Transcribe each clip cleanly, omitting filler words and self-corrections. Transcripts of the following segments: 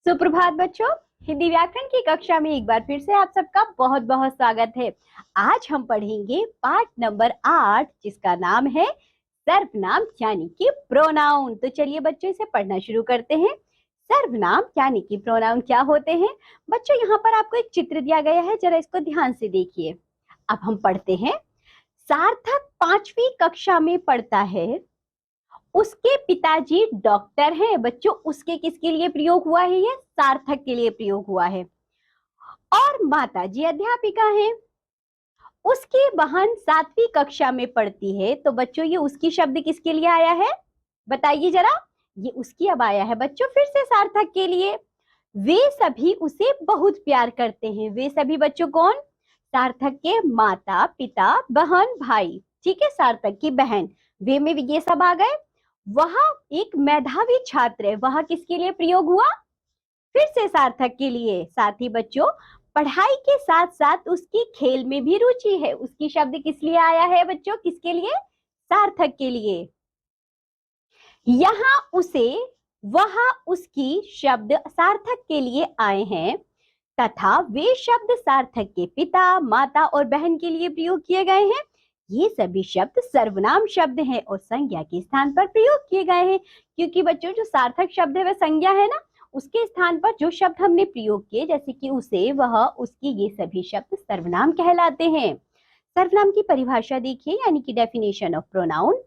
सुप्रभात बच्चों। हिंदी व्याकरण की कक्षा में एक बार फिर से आप सबका बहुत बहुत स्वागत है। आज हम पढ़ेंगे पाठ नंबर 8 जिसका नाम है सर्वनाम यानी कि प्रोनाउन। तो चलिए बच्चों इसे पढ़ना शुरू करते हैं। सर्वनाम यानी कि प्रोनाउन क्या होते हैं? बच्चों यहाँ पर आपको एक चित्र दिया गया है, जरा इसको ध्यान से देखिए। अब हम पढ़ते हैं। सार्थक 5वीं कक्षा में पढ़ता है। उसके पिताजी डॉक्टर हैं। बच्चों उसके किसके लिए प्रयोग हुआ है? ये सार्थक के लिए प्रयोग हुआ है। और माताजी अध्यापिका हैं। उसकी बहन 7वीं कक्षा में पढ़ती है। तो बच्चों ये उसकी शब्द किसके लिए आया है? बताइए जरा। ये उसकी अब आया है बच्चों फिर से सार्थक के लिए। वे सभी उसे बहुत प्यार करते हैं। वे सभी बच्चों कौन? सार्थक के माता पिता बहन भाई। ठीक है, सार्थक की बहन। वे में ये सब आ गए। वह एक मेधावी छात्र है। वह किसके लिए प्रयोग हुआ? फिर से सार्थक के लिए। साथ ही बच्चों पढ़ाई के साथ साथ उसकी खेल में भी रुचि है। उसकी शब्द किस लिए आया है बच्चों? किसके लिए? सार्थक के लिए। यहाँ उसे वह उसकी शब्द सार्थक के लिए आए हैं तथा वे शब्द सार्थक के पिता माता और बहन के लिए प्रयोग किए गए हैं। ये सभी शब्द सर्वनाम शब्द हैं और संज्ञा के स्थान पर प्रयोग किए गए हैं। क्योंकि बच्चों जो सार्थक शब्द है वह संज्ञा है ना, उसके स्थान पर जो शब्द हमने प्रयोग किए जैसे कि उसे वह उसकी, ये सभी शब्द सर्वनाम कहलाते हैं। सर्वनाम की परिभाषा देखिए यानी कि डेफिनेशन ऑफ प्रोनाउन।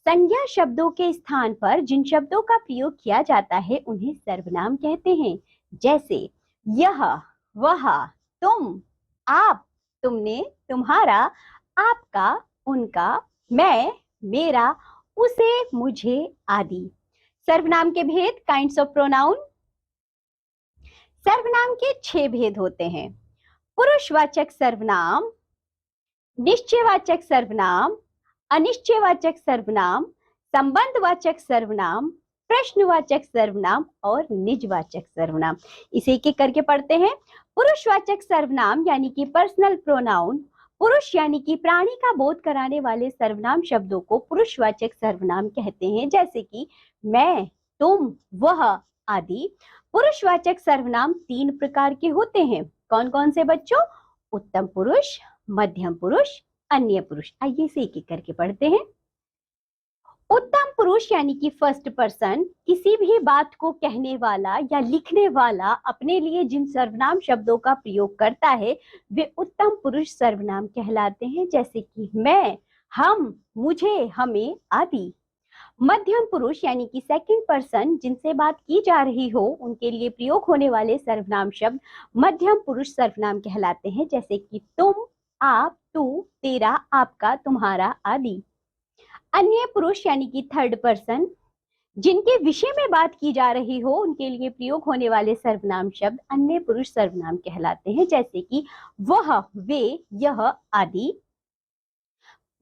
संज्ञा शब्दों के स्थान पर जिन शब्दों का प्रयोग किया जाता है उन्हें सर्वनाम कहते हैं। जैसे यह, वह, तुम, आप, तुमने, तुम्हारा, आपका, उनका, मैं, मेरा, उसे, मुझे आदि। सर्वनाम के भेद, काइंड्स ऑफ प्रोनाउन। सर्वनाम के 6 भेद होते हैं। पुरुषवाचक सर्वनाम, निश्चयवाचक सर्वनाम, अनिश्चयवाचक सर्वनाम, संबंधवाचक सर्वनाम, प्रश्नवाचक सर्वनाम और निजवाचक सर्वनाम। इसे एक एक करके पढ़ते हैं। पुरुषवाचक सर्वनाम यानी कि पर्सनल प्रोनाउन। पुरुष यानी कि प्राणी का बोध कराने वाले सर्वनाम शब्दों को पुरुषवाचक सर्वनाम कहते हैं, जैसे कि मैं, तुम, वह आदि। पुरुषवाचक सर्वनाम 3 प्रकार के होते हैं। कौन कौन से बच्चों? उत्तम पुरुष, मध्यम पुरुष, अन्य पुरुष। आइए इसे एक एक करके पढ़ते हैं। उत्तम पुरुष यानी कि फर्स्ट पर्सन, किसी भी बात को कहने वाला या लिखने वाला अपने लिए जिन सर्वनाम शब्दों का प्रयोग करता है वे उत्तम पुरुष सर्वनाम कहलाते हैं, जैसे कि मैं, हम, मुझे, हमें आदि। मध्यम पुरुष यानी कि सेकंड पर्सन, जिनसे बात की जा रही हो उनके लिए प्रयोग होने वाले सर्वनाम शब्द मध्यम पुरुष सर्वनाम कहलाते हैं, जैसे कि तुम, आप, तू, तेरा, आपका, तुम्हारा आदि। अन्य पुरुष यानी कि थर्ड पर्सन, जिनके विषय में बात की जा रही हो उनके लिए प्रयोग होने वाले सर्वनाम शब्द अन्य पुरुष सर्वनाम कहलाते हैं, जैसे कि वह, वे, यह आदि।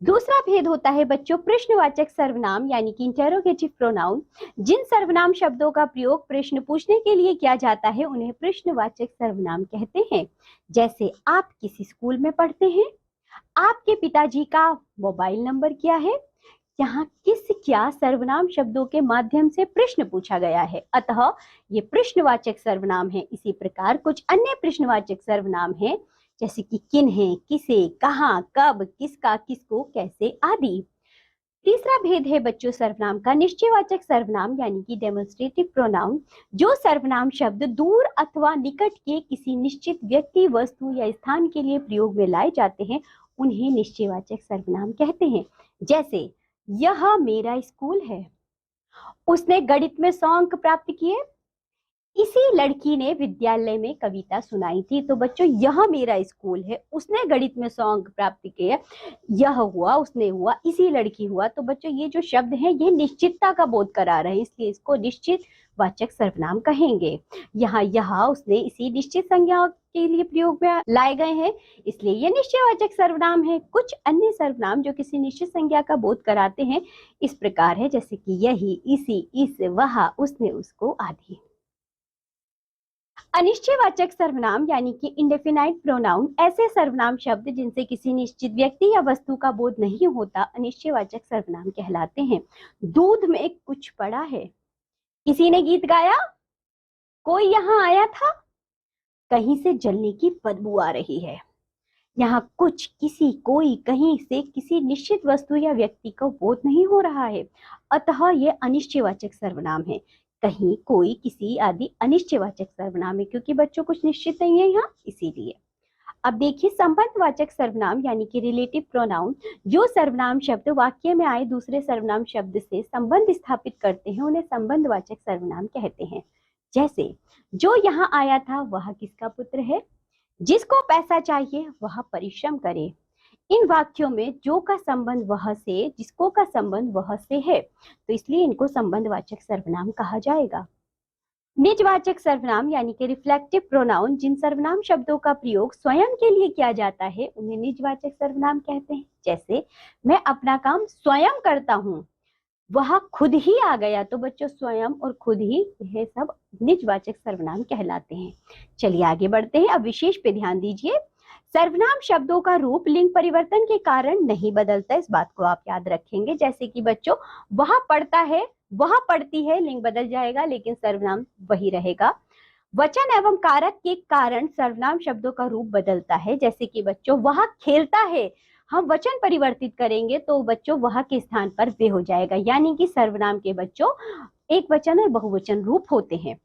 दूसरा भेद होता है बच्चों प्रश्नवाचक सर्वनाम यानी कि इंटेरोगेटिव प्रोनाउन। जिन सर्वनाम शब्दों का प्रयोग प्रश्न पूछने के लिए किया जाता है उन्हें प्रश्नवाचक सर्वनाम कहते हैं। जैसे आप किस स्कूल में पढ़ते हैं, आपके पिताजी का मोबाइल नंबर क्या है। यहाँ किस क्या सर्वनाम शब्दों के माध्यम से प्रश्न पूछा गया है, अतः ये प्रश्नवाचक सर्वनाम है। इसी प्रकार कुछ अन्य प्रश्नवाचक सर्वनाम है जैसे कि किन्हें, किसे, कहाँ, कब, किसका, किसको, कैसे आदि। तीसरा भेद है बच्चों सर्वनाम का निश्चयवाचक सर्वनाम यानी कि डेमोन्स्ट्रेटिव प्रोनाउन। जो सर्वनाम शब्द दूर अथवा निकट के किसी निश्चित व्यक्ति, वस्तु या स्थान के लिए प्रयोग में लाए जाते हैं उन्हें निश्चयवाचक सर्वनाम कहते हैं। जैसे यह मेरा स्कूल है, उसने गणित में 100 अंक प्राप्त किए, इसी लड़की ने विद्यालय में कविता सुनाई थी। तो बच्चों यह मेरा स्कूल है, उसने गणित में 100 अंक प्राप्त किए, यह हुआ, उसने हुआ, इसी लड़की हुआ। तो बच्चों ये जो शब्द हैं ये निश्चितता का बोध करा रहे हैं, इसलिए इसको निश्चित वाचक सर्वनाम कहेंगे। यहाँ उसने, इसी निश्चित संज्ञा के लिए प्रयोग में लाए गए हैं, इसलिए ये निश्चयवाचक सर्वनाम है। कुछ अन्य सर्वनाम जो किसी निश्चित संज्ञा का बोध कराते हैं इस प्रकार है, जैसे कि यही, इसी, इस, वह, उसने, उसको आदि। अनिश्चयवाचक सर्वनाम यानी कि इंडेफिनाइट प्रोनाउन ऐसे सर्वनाम शब्द जिनसे किसी निश्चित व्यक्ति या वस्तु का बोध नहीं होता अनिश्चयवाचक सर्वनाम कहलाते हैं। दूध में कुछ पड़ा है, किसी ने गीत गाया, कोई यहाँ आया था, कहीं से जलने की बदबू आ रही है। यहाँ कुछ, किसी, कोई, कहीं से किसी निश्चित वस्तु या व्यक्ति का बोध नहीं हो रहा है, अतः यह अनिश्चयवाचक सर्वनाम है। कहीं, कोई, किसी आदि अनिश्चयवाचक सर्वनाम है, क्योंकि बच्चों कुछ निश्चित नहीं है यहाँ, इसीलिए। अब देखिए संबंधवाचक सर्वनाम यानी कि रिलेटिव प्रोनाउन, जो सर्वनाम शब्द वाक्य में आए दूसरे सर्वनाम शब्द से संबंध स्थापित करते हैं, उन्हें संबंधवाचक सर्वनाम कहते हैं। जैसे, जो यहाँ आया था वह किसका पुत्र है, जिसको पैसा चाहिए वह परिश्रम करे। इन वाक्यों में जो का संबंध वह से, जिसको का संबंध वह से है, तो इसलिए इनको संबंधवाचक सर्वनाम कहा जाएगा। निजवाचक सर्वनाम यानी कि रिफ्लेक्टिव प्रोनाउन, जिन सर्वनाम शब्दों का प्रयोग स्वयं के लिए किया जाता है उन्हें निजवाचक सर्वनाम कहते हैं। जैसे, मैं अपना काम स्वयं करता हूँ, वह खुद ही आ गया, तो बच्चों स्वयं और खुद ही यह सब निजवाचक सर्वनाम कहलाते हैं। चलिए आगे बढ़ते हैं। अब विशेष पे ध्यान दीजिए। सर्वनाम शब्दों का रूप लिंग परिवर्तन के कारण नहीं बदलता, इस बात को आप याद रखेंगे। जैसे कि बच्चों, वह पढ़ता है, वह पढ़ती है, लिंग बदल जाएगा लेकिन सर्वनाम वही रहेगा। वचन एवं कारक के कारण सर्वनाम शब्दों का रूप बदलता है। जैसे कि बच्चों, वह खेलता है, हम वचन परिवर्तित करेंगे तो बच्चों वह के स्थान पर वे हो जाएगा, यानी कि सर्वनाम के बच्चों एक वचन और बहुवचन रूप होते हैं।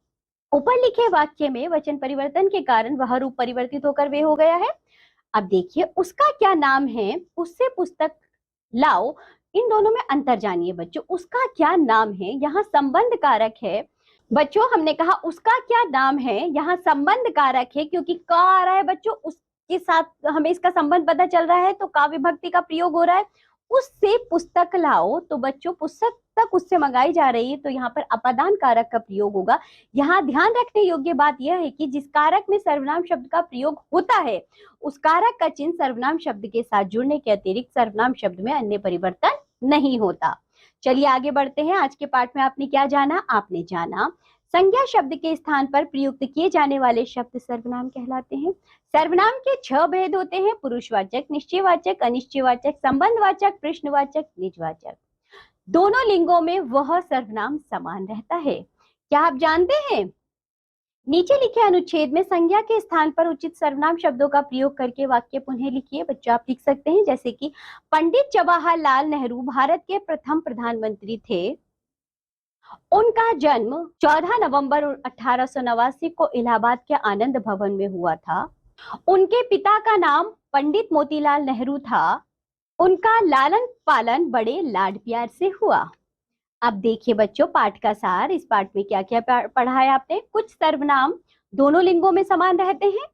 ऊपर लिखे वाक्य में वचन परिवर्तन के कारण वह रूप परिवर्तित होकर वे हो गया है। अब देखिए, उसका क्या नाम है, उससे पुस्तक लाओ, इन दोनों में अंतर जानिए बच्चों। उसका क्या नाम है, यहाँ संबंध कारक है। बच्चों हमने कहा उसका क्या नाम है, यहाँ संबंध कारक है, क्योंकि का आ रहा है बच्चों, उसके साथ हमें इसका संबंध पता चल रहा है, तो का विभक्ति का प्रयोग हो रहा है। उससे पुस्तक लाओ, तो बच्चों पुस्तक उससे मंगाई जा रही है, तो यहाँ पर अपादान कारक का प्रयोग होगा। यहाँ ध्यान रखने योग्य बात यह है कि जिस कारक में सर्वनाम शब्द का प्रयोग होता है, उस कारक का चिन्ह सर्वनाम शब्द के साथ जुड़ने के अतिरिक्त सर्वनाम शब्द में अन्य परिवर्तन नहीं होता। चलिए आगे बढ़ते हैं। आज के पाठ में आपने क्या जाना? आपने जाना संज्ञा शब्द के स्थान पर प्रयुक्त किए जाने वाले शब्द सर्वनाम कहलाते हैं। सर्वनाम के 6 भेद होते हैं: पुरुषवाचक, निश्चयवाचक, अनिश्चयवाचक, संबंधवाचक, प्रश्नवाचक, निजवाचक। दोनों लिंगों में वह सर्वनाम समान रहता है। क्या आप जानते हैं? नीचे लिखे अनुच्छेद में संज्ञा के स्थान पर उचित सर्वनाम शब्दों का प्रयोग करके वाक्य पुनः लिखिए। बच्चों आप लिख सकते हैं, जैसे कि पंडित जवाहरलाल नेहरू भारत के प्रथम प्रधानमंत्री थे। उनका जन्म 14 नवंबर 1889 को इलाहाबाद के आनंद भवन में हुआ था। उनके पिता का नाम पंडित मोतीलाल नेहरू था। उनका लालन पालन बड़े लाड प्यार से हुआ। अब देखिए बच्चों पाठ का सार। इस पाठ में क्या क्या पढ़ा है आपने? कुछ सर्वनाम दोनों लिंगों में समान रहते हैं।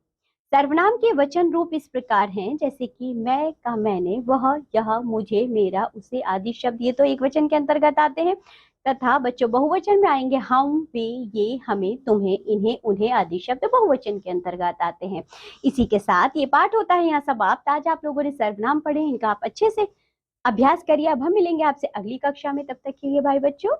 सर्वनाम के वचन रूप इस प्रकार हैं, जैसे कि मैं का मैंने, वह, यह, मुझे, मेरा, उसे आदि शब्द, ये तो एक वचन के अंतर्गत आते हैं। तथा बच्चों बहुवचन में आएंगे हम, वे, ये, हमें, तुम्हें, इन्हें, उन्हें आदि शब्द बहुवचन के अंतर्गत आते हैं। इसी के साथ ये पाठ होता है यहाँ समाप्त। आज आप लोगों ने सर्वनाम पढ़े, इनका आप अच्छे से अभ्यास करिए। अब हम मिलेंगे आपसे अगली कक्षा में, तब तक के लिए बाय बच्चों।